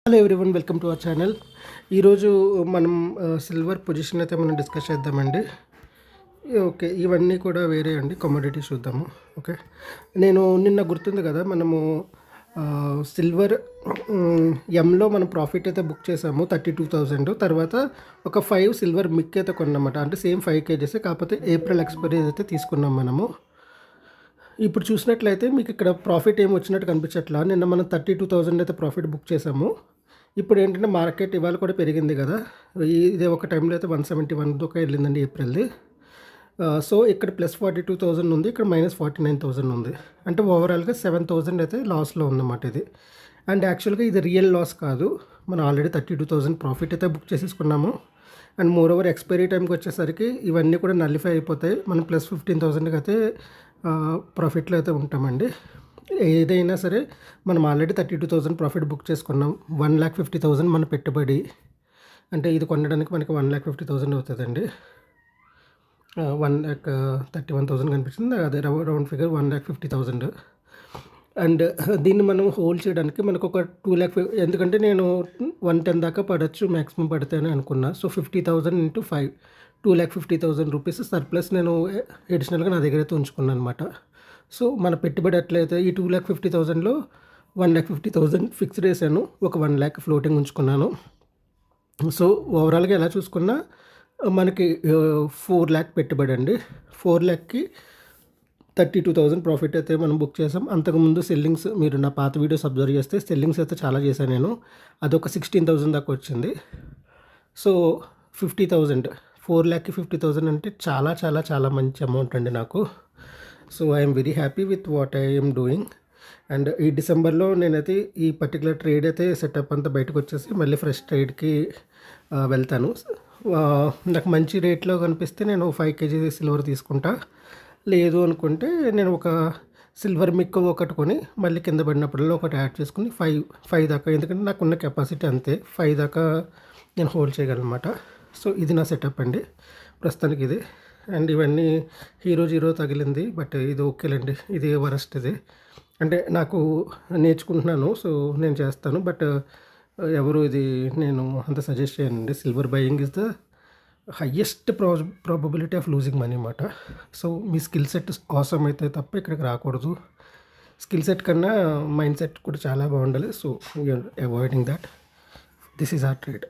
Hello everyone, welcome to our channel. ఈరోజు మనం silver position అయితే మనం డిస్కస్ చేద్దామండి. ఓకే, ఇవన్నీ కూడా వేరే అండి, కమోడిటీస్ చూద్దాము. ఓకే, నేను నిన్న గుర్తుంది కదా, మనము సిల్వర్ ఎంలో మనం ప్రాఫిట్ అయితే బుక్ చేసాము 32,000. తర్వాత ఒక 5 సిల్వర్ మిక్ అయితే కొన్నమాట, అంటే సేమ్ 5 kgs, కాకపోతే ఏప్రిల్ ఎక్స్పైరీ అయితే తీసుకున్నాం మనము. ఇప్పుడు చూసినట్లయితే మీకు ఇక్కడ ప్రాఫిట్ ఏమి వచ్చినట్టు కనిపించట్లా. నిన్న మనం 32,000 అయితే ప్రాఫిట్ బుక్ చేసాము. ఇప్పుడు ఏంటంటే మార్కెట్ ఇవాళ కూడా పెరిగింది కదా, ఇదే ఒక టైంలో అయితే 171 దాకా వెళ్ళిందండి ఏప్రిల్ది. సో ఇక్కడ +42,000 ఉంది, ఇక్కడ -49,000 ఉంది. అంటే ఓవరాల్గా 7,000 అయితే లాస్లో ఉందన్నమాట ఇది. అండ్ యాక్చువల్గా ఇది రియల్ లాస్ కాదు, మనం ఆల్రెడీ 32,000 ప్రాఫిట్ అయితే బుక్ చేసేసుకున్నాము. అండ్ మోర్ ఓవర్ ఎక్స్పైరీ టైంకి వచ్చేసరికి ఇవన్నీ కూడా నల్లిఫై అయిపోతాయి. మనం +15,000కి అయితే ప్రాఫిట్లో అయితే ఉంటామండి. ఏదైనా సరే మనం ఆల్రెడీ 32,000 ప్రాఫిట్ బుక్ చేసుకున్నాం. 1,50,000 మన పెట్టుబడి, అంటే ఇది కొనడానికి మనకి 1,50,000 అవుతుందండి. 1,31,000 కనిపిస్తుంది, అదే రౌండ్ ఫిగర్ 1,50,000. అండ్ దీన్ని మనం హోల్డ్ చేయడానికి మనకు ఒక 2,00,000, ఎందుకంటే నేను 110 దాకా పడవచ్చు మ్యాక్సిమం పడితేనే అనుకున్నా. సో 50,000 × 5, 2,50,000 రూపీస్ సర్ప్లస్ నేను అడిషనల్గా నా దగ్గర అయితే ఉంచుకున్నాను అనమాట. సో మన పెట్టుబడి ఎట్లయితే ఈ 2,50,000లో 1,50,000 ఫిక్స్డ్ వేసాను, ఒక 1,00,000 ఫ్లోటింగ్ ఉంచుకున్నాను. సో ఓవరాల్గా ఎలా చూసుకున్నా మనకి 4,00,000 పెట్టుబడి అండి. 4,00,000కి 32,000 ప్రాఫిట్ అయితే మనం బుక్ చేసాం. అంతకుముందు సెల్లింగ్స్ మీరు నా పాత వీడియోస్ అబ్జర్వ్ చేస్తే సెల్లింగ్స్ అయితే చాలా చేశాను నేను, అదొక 16,000 దాకా వచ్చింది. సో 50,000, 4,00,000కి 50,000 అంటే చాలా చాలా చాలా మంచి అమౌంట్ అండి నాకు. So I'm very happy with what I'm doing. And ఈ డిసెంబర్లో నేనైతే ఈ పర్టికులర్ ట్రేడ్ అయితే సెటప్ అంతా బయటకు వచ్చేసి మళ్ళీ ఫ్రెష్ ట్రేడ్కి వెళ్తాను. నాకు మంచి రేట్లో కనిపిస్తే నేను 5 kg సిల్వర్ తీసుకుంటా, లేదు అనుకుంటే నేను ఒక సిల్వర్ మిక్ ఒకటి కొని మళ్ళీ కింద పడినప్పుడల్లా ఒకటి యాడ్ చేసుకుని 5 దాకా, ఎందుకంటే నాకున్న కెపాసిటీ అంతే, 5 దాకా నేను హోల్డ్ చేయగలనమాట. సో ఇది నా సెటప్ అండి ప్రస్తుతానికి ఇది. అండ్ ఇవన్నీ హీరో తగిలింది, బట్ ఇది ఓకేలేండి, ఇది వరస్ట్ ఇది. అంటే నాకు నేర్చుకుంటున్నాను, సో నేను చేస్తాను, బట్ ఎవరు ఇది నేను అంత సజెస్ట్ చేయనండి. Silver buying is the highest probability of losing money అన్నమాట. సో మీ స్కిల్ సెట్ అవసరం అయితే తప్ప ఇక్కడికి రాకూడదు. స్కిల్ సెట్ కన్నా మైండ్ సెట్ కూడా చాలా బాగుండాలి. So you're avoiding that. This is our trade.